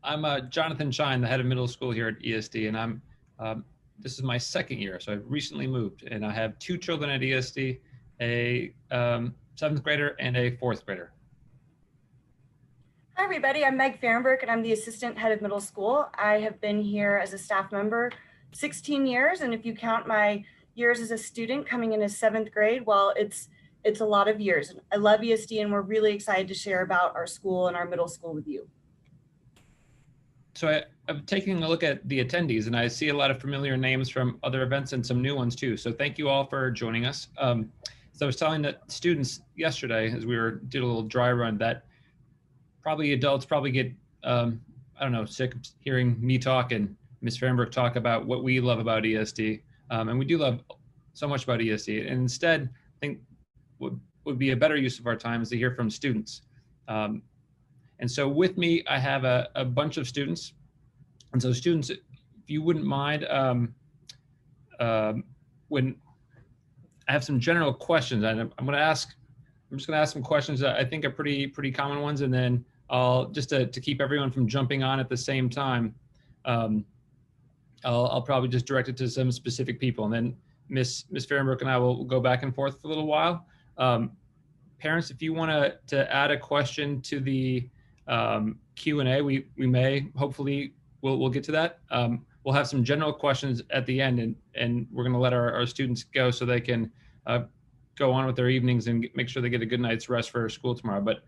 I'm Jonathan Shine, the head of middle school here at ESD, and this is my second year. So I've recently moved, and I have two children at ESD, a seventh grader and a fourth grader. Hi, everybody. I'm Meg Fahrenberg, and I'm the assistant head of middle school. I have been here as a staff member 16 years, and if you count my years as a student coming in as seventh grade, well, it's a lot of years. I love ESD, and we're really excited to share about our school and our middle school with you. So I'm taking a look at the attendees, and I see a lot of familiar names from other events and some new ones too. So thank you all for joining us. So I was telling the students yesterday, as we did a little dry run, that probably adults get I don't know, sick of hearing me talk and Ms. Fahrenberg talk about what we love about ESD, and we do love so much about ESD. And instead, I think would be a better use of our time is to hear from students. And so with me, I have a bunch of students. And so students, if you wouldn't mind, when I have some general questions, I'm just going to ask some questions that I think are pretty common ones. And then I'll just to keep everyone from jumping on at the same time, I'll probably just direct it to some specific people. And then Ms. Fahrenberg and I will go back and forth for a little while. Parents, if you want to add a question to the Q&A, we may, hopefully we'll get to that. We'll have some general questions at the end, and we're going to let our students go so they can go on with their evenings and make sure they get a good night's rest for school tomorrow. But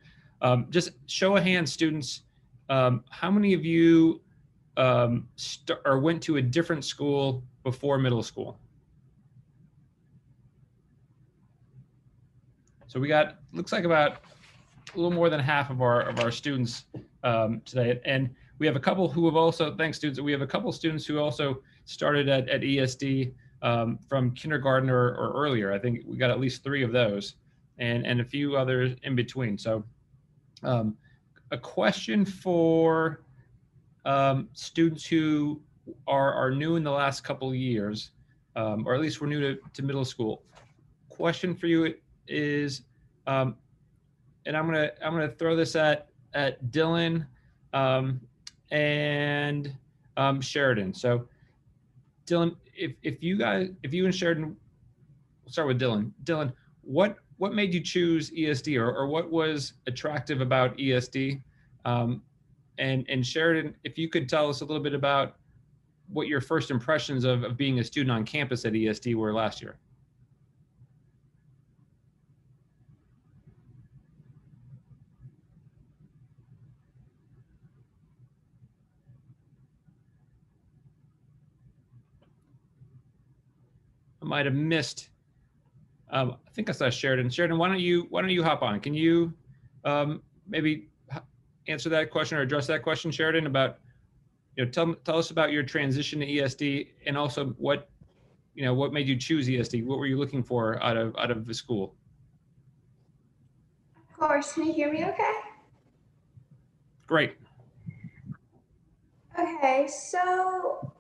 just show of hands, students, how many of you went to a different school before middle school? So we got, looks like about a little more than half of our students today. And we have a couple who have also, thanks students, we have a couple students who also started at ESD from kindergarten or earlier. I think we got at least 3 of those and a few others in between. So a question for students who are new in the last couple of years, or at least we're new to middle school. Question for you is, and I'm gonna throw this at Dylan and Sheridan. So Dylan, if you and Sheridan, we'll start with Dylan. Dylan, what made you choose ESD, or what was attractive about ESD? And Sheridan, if you could tell us a little bit about what your first impressions of being a student on campus at ESD were last year. I might have missed. I think I saw Sheridan. Sheridan, why don't you hop on? Can you maybe answer that question or address that question, Sheridan? About tell us about your transition to ESD, and also what made you choose ESD. What were you looking for out of the school? Of course. Can you hear me? Okay. Great. Okay. So,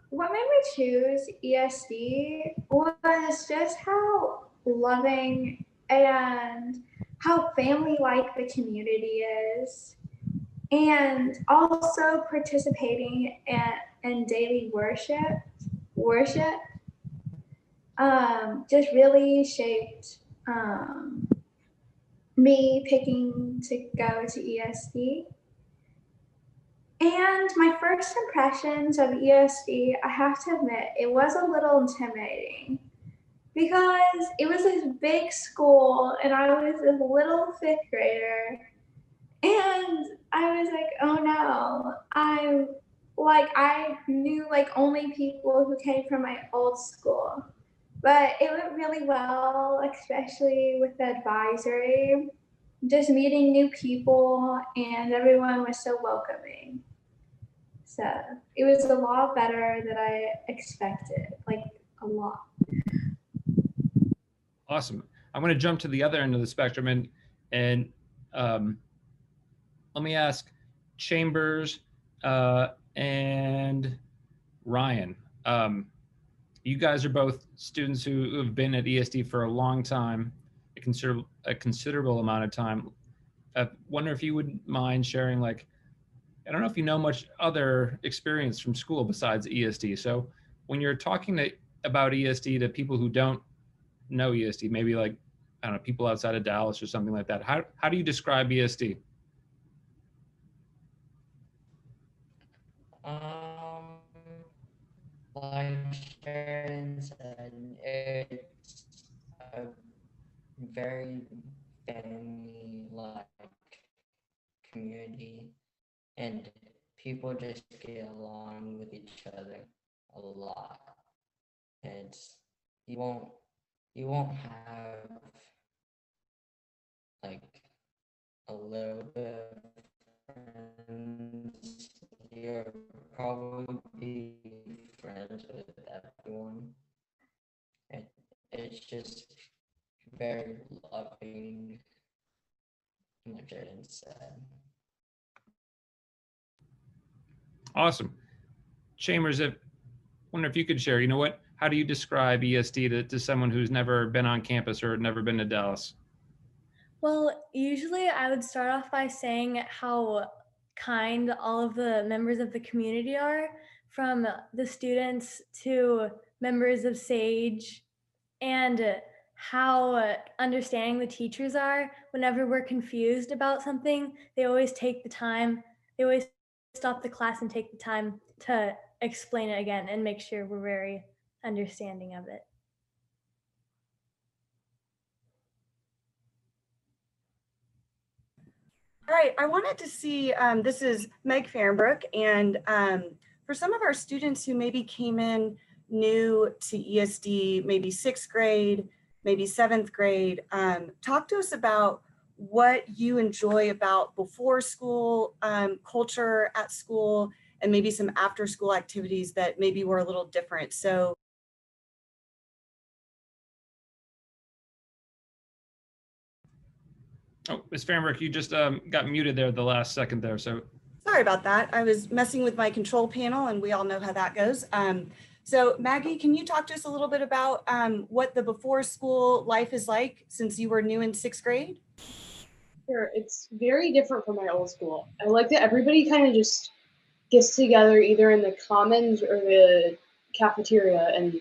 what made me choose ESD was just how loving and how family-like the community is, and also participating in daily worship just really shaped me picking to go to ESD. And my first impressions of ESD, I have to admit, it was a little intimidating because it was this big school and I was this little 5th grader. And I was like, oh no, I knew only people who came from my old school. But it went really well, especially with the advisory, just meeting new people, and everyone was so welcoming. So it was a lot better than I expected, a lot. Awesome. I'm going to jump to the other end of the spectrum and let me ask Chambers and Ryan. You guys are both students who have been at ESD for a long time, a considerable amount of time. I wonder if you wouldn't mind sharing I don't know if you know much other experience from school besides ESD. So when you're talking about ESD to people who don't know ESD, maybe like, I don't know, people outside of Dallas or something like that, how do you describe ESD? Um, like Sharon said, it's a very family-like community, and people just get along with each other a lot. It's you won't have like a little bit of friends. You'll probably be friends with everyone. It, it's just very loving, like Jaden said. Awesome. Chambers, if wonder if you could share, how do you describe ESD to someone who's never been on campus or never been to Dallas? Well, usually I would start off by saying how kind all of the members of the community are, from the students to members of SAGE, and how understanding the teachers are. Whenever we're confused about something, they always stop the class and take the time to explain it again and make sure we're very understanding of it. All right, I wanted to see, this is Meg Fahrenbrook, and for some of our students who maybe came in new to ESD, maybe 6th grade, maybe 7th grade, talk to us about what you enjoy about before school culture at school, and maybe some after school activities that maybe were a little different. So Oh, Ms. Fahrenbrook, you just got muted there the last second there. So sorry about that. I was messing with my control panel, and we all know how that goes. So Maggie, can you talk to us a little bit about what the before school life is like since you were new in 6th grade? Sure, it's very different from my old school. I like that everybody kind of just gets together either in the commons or the cafeteria, and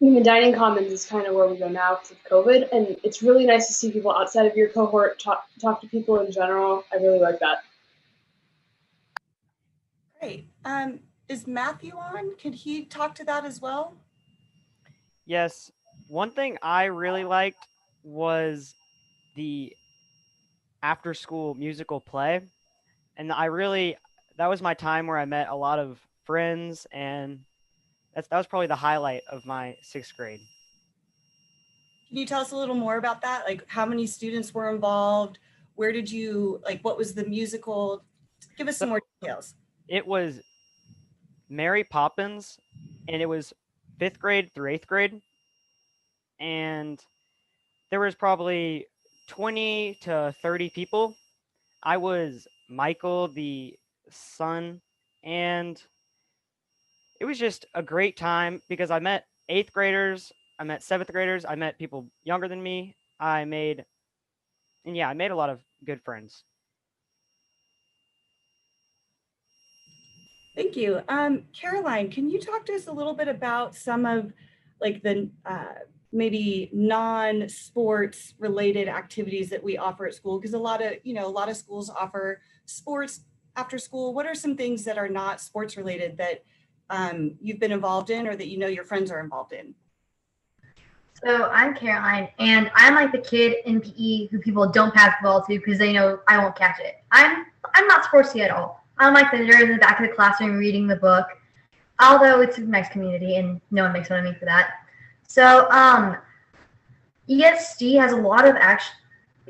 the dining commons is kind of where we go now because of COVID, and it's really nice to see people outside of your cohort, talk to people in general. I really like that. Great. Is Matthew on? Could he talk to that as well? Yes. One thing I really liked was the after school musical play. And that was my time where I met a lot of friends, and that was probably the highlight of my 6th grade. Can you tell us a little more about that? Like how many students were involved? Where did you, like, what was the musical? Give us some more details. It was Mary Poppins, and it was 5th grade through 8th grade. And there was probably 20 to 30 people. I was Michael, the son, and it was just a great time because I met 8th graders, I met 7th graders, I met people younger than me. I made a lot of good friends. Thank you. Caroline, can you talk to us a little bit about some of like the maybe non-sports related activities that we offer at school? Because a lot of schools offer sports after school. What are some things that are not sports related that you've been involved in or that you know your friends are involved in? So I'm Caroline, and I'm like the kid in PE who people don't pass the ball to because they know I won't catch it. I'm not sportsy at all. I'm like the nerd in the back of the classroom reading the book, although it's a nice community and no one makes fun of me for that. So ESD has a lot of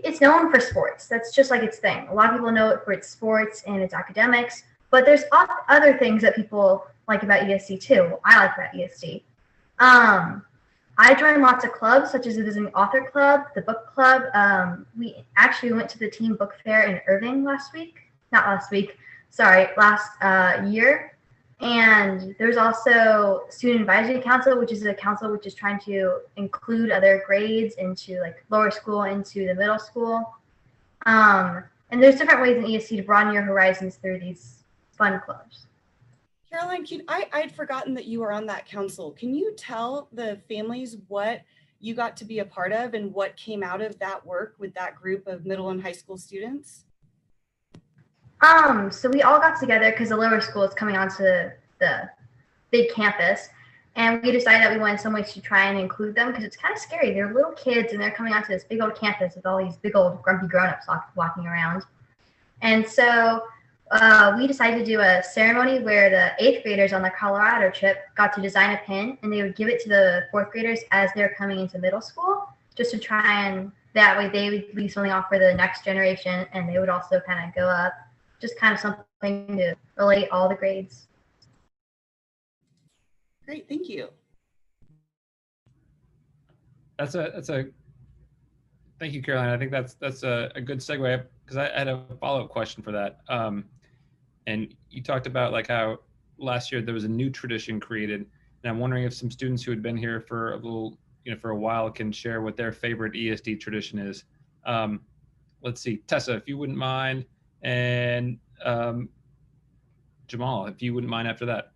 it's known for sports. That's just like its thing. A lot of people know it for its sports and its academics, but there's other things that people like about ESD too. I like about ESD. I joined lots of clubs, such as the Visiting Author Club, the Book Club. We actually went to the Teen Book Fair in Irving last year. And there's also Student Advisory Council, which is a council which is trying to include other grades into like lower school, into the middle school. And there's different ways in ESC to broaden your horizons through these fun clubs. Caroline, I'd forgotten that you were on that council. Can you tell the families what you got to be a part of and what came out of that work with that group of middle and high school students? So we all got together because the lower school is coming onto the big campus, and we decided that we wanted some ways to try and include them because it's kind of scary. They're little kids and they're coming onto this big old campus with all these big old grumpy grown-ups walking around. And so we decided to do a ceremony where the 8th graders on the Colorado trip got to design a pin, and they would give it to the 4th graders as they're coming into middle school, just to try and that way they would leave something off for the next generation, and they would also kind of go up, just kind of something to relate all the grades. Great, thank you. That's a thank you, Caroline. I think that's a good segue because I had a follow-up question for that. And you talked about like how last year there was a new tradition created, and I'm wondering if some students who had been here for a little, for a while can share what their favorite ESD tradition is. Let's see, Tessa, if you wouldn't mind, and Jamal, if you wouldn't mind after that.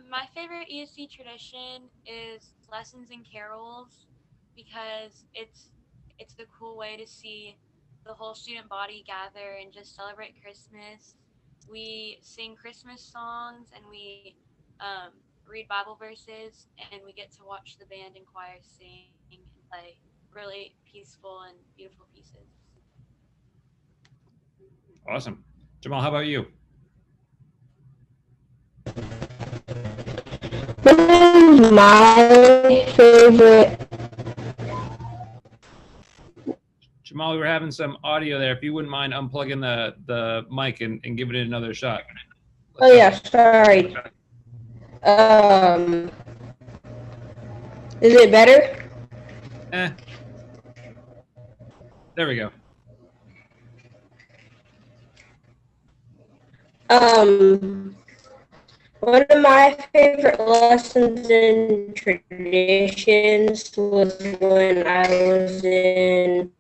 My favorite ESC tradition is lessons and carols because it's a cool way to see the whole student body gather and just celebrate Christmas. We sing Christmas songs and we read Bible verses, and we get to watch the band and choir sing and play really peaceful and beautiful pieces. Awesome. Jamal, how about you? My favorite. Jamal, we were having some audio there. If you wouldn't mind unplugging the mic and giving it another shot. Oh yeah, sorry. Is it better? There we go. One of my favorite lessons and traditions was when I was in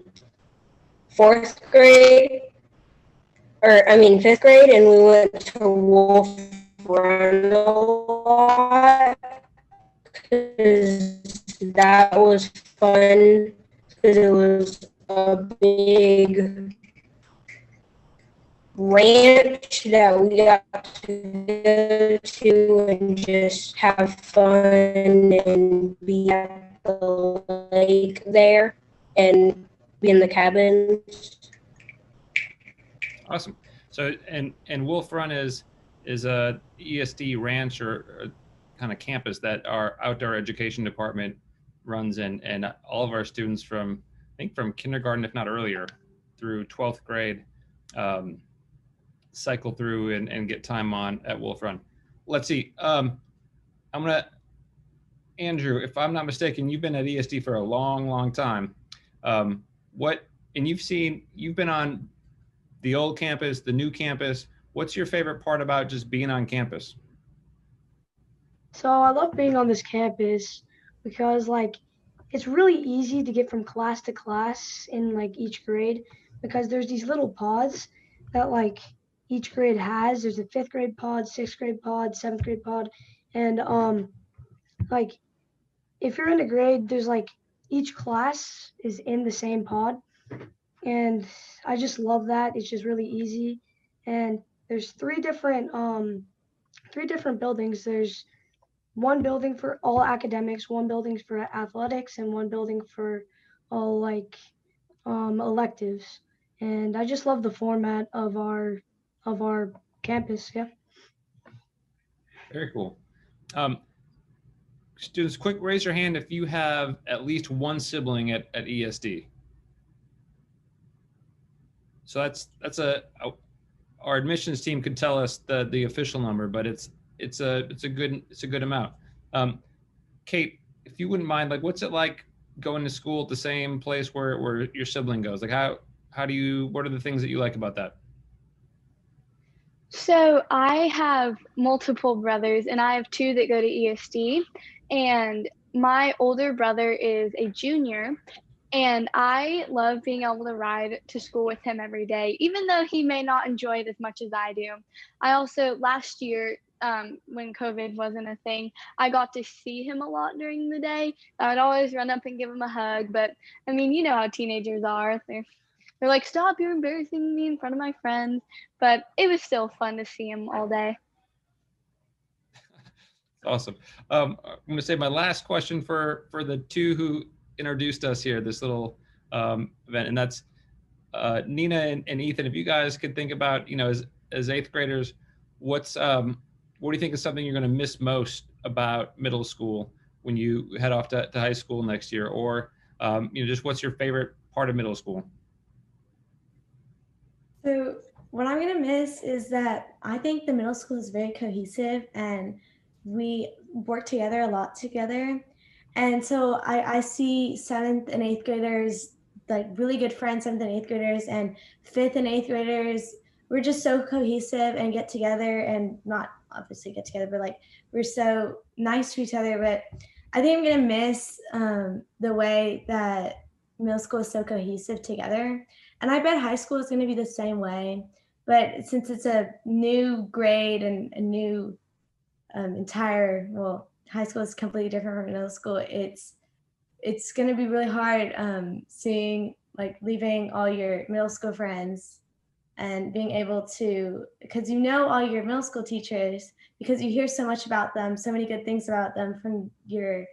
4th grade, fifth grade, and we went to Wolf Run a lot because that was fun because it was a big ranch that we got to go to and just have fun and be at the lake there and be in the cabins. Awesome. So and Wolf Run is a ESD ranch or kind of campus that our outdoor education department runs, and all of our students from kindergarten, if not earlier, through 12th grade cycle through and get time on at Wolf Run. Let's see. Andrew, if I'm not mistaken, you've been at ESD for a long time. You've been on the old campus, the new campus. What's your favorite part about just being on campus? So I love being on this campus because it's really easy to get from class to class in each grade because there's these little pods that each grade has. There's a 5th grade pod, 6th grade pod, 7th grade pod, and if you're in a grade, there's each class is in the same pod, and I just love that. It's just really easy, and there's three different buildings. There's one building for all academics, one building for athletics, and one building for all electives. And I just love the format of our campus. Yeah. Very cool. Students, quick raise your hand if you have at least one sibling at ESD. So that's our admissions team could tell us the official number, but it's a good amount. Kate, if you wouldn't mind, what's it like going to school at the same place where your sibling goes? What are the things that you like about that? So I have multiple brothers, and I have 2 that go to ESD, and my older brother is a junior, And I love being able to ride to school with him every day, even though he may not enjoy it as much as I do. I also, last year, when COVID wasn't a thing, I got to see him a lot during the day. I would always run up and give him a hug. But I mean, you know how teenagers are. They're like, stop, you're embarrassing me in front of my friends. But it was still fun to see him all day. Awesome. I'm going to say my last question for the two who introduced us here, this little event, and that's Nina and Ethan. If you guys could think about, as eighth graders, what do you think is something you're going to miss most about middle school when you head off to high school next year, or just what's your favorite part of middle school? So what I'm gonna miss is that I think the middle school is very cohesive and we work together a lot together. And so I see seventh and eighth graders like really good friends, seventh and eighth graders, and fifth and eighth graders. We're just so cohesive and get together, and not obviously get together, but like we're so nice to each other. But I think I'm gonna miss the way that middle school is so cohesive together. And I bet high school is going to be the same way. But since it's a new grade and a new high school is completely different from middle school. It's going to be really hard seeing, like, leaving all your middle school friends and being able to, because you know all your middle school teachers, because you hear so much about them, so many good things about them from your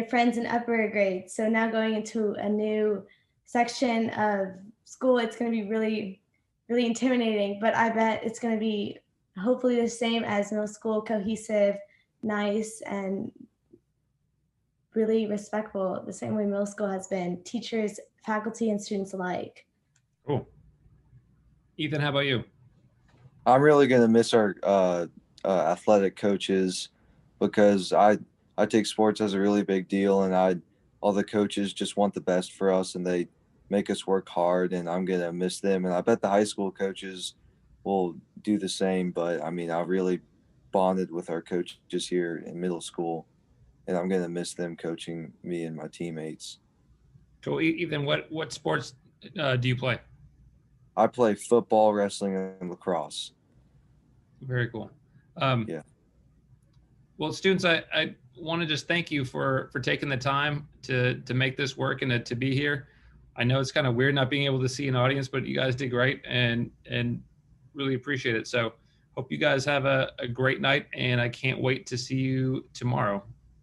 friends in upper grades. So now going into a new section of school, it's going to be really, really intimidating. But I bet it's going to be hopefully the same as middle school, cohesive, nice, and really respectful, the same way middle school has been, teachers, faculty, and students alike. Cool. Ethan, how about you? I'm really going to miss our athletic coaches, because I take sports as a really big deal, and all the coaches just want the best for us, and they make us work hard, and I'm going to miss them. And I bet the high school coaches will do the same. But I mean, I really bonded with our coaches here in middle school, and I'm going to miss them coaching me and my teammates. Cool. Ethan, what sports do you play? I play football, wrestling, and lacrosse. Very cool. Yeah. Well, students, I want to just thank you for taking the time to make this work and to be here. I know it's kind of weird not being able to see an audience, but you guys did great and really appreciate it. So hope you guys have a great night, and I can't wait to see you tomorrow.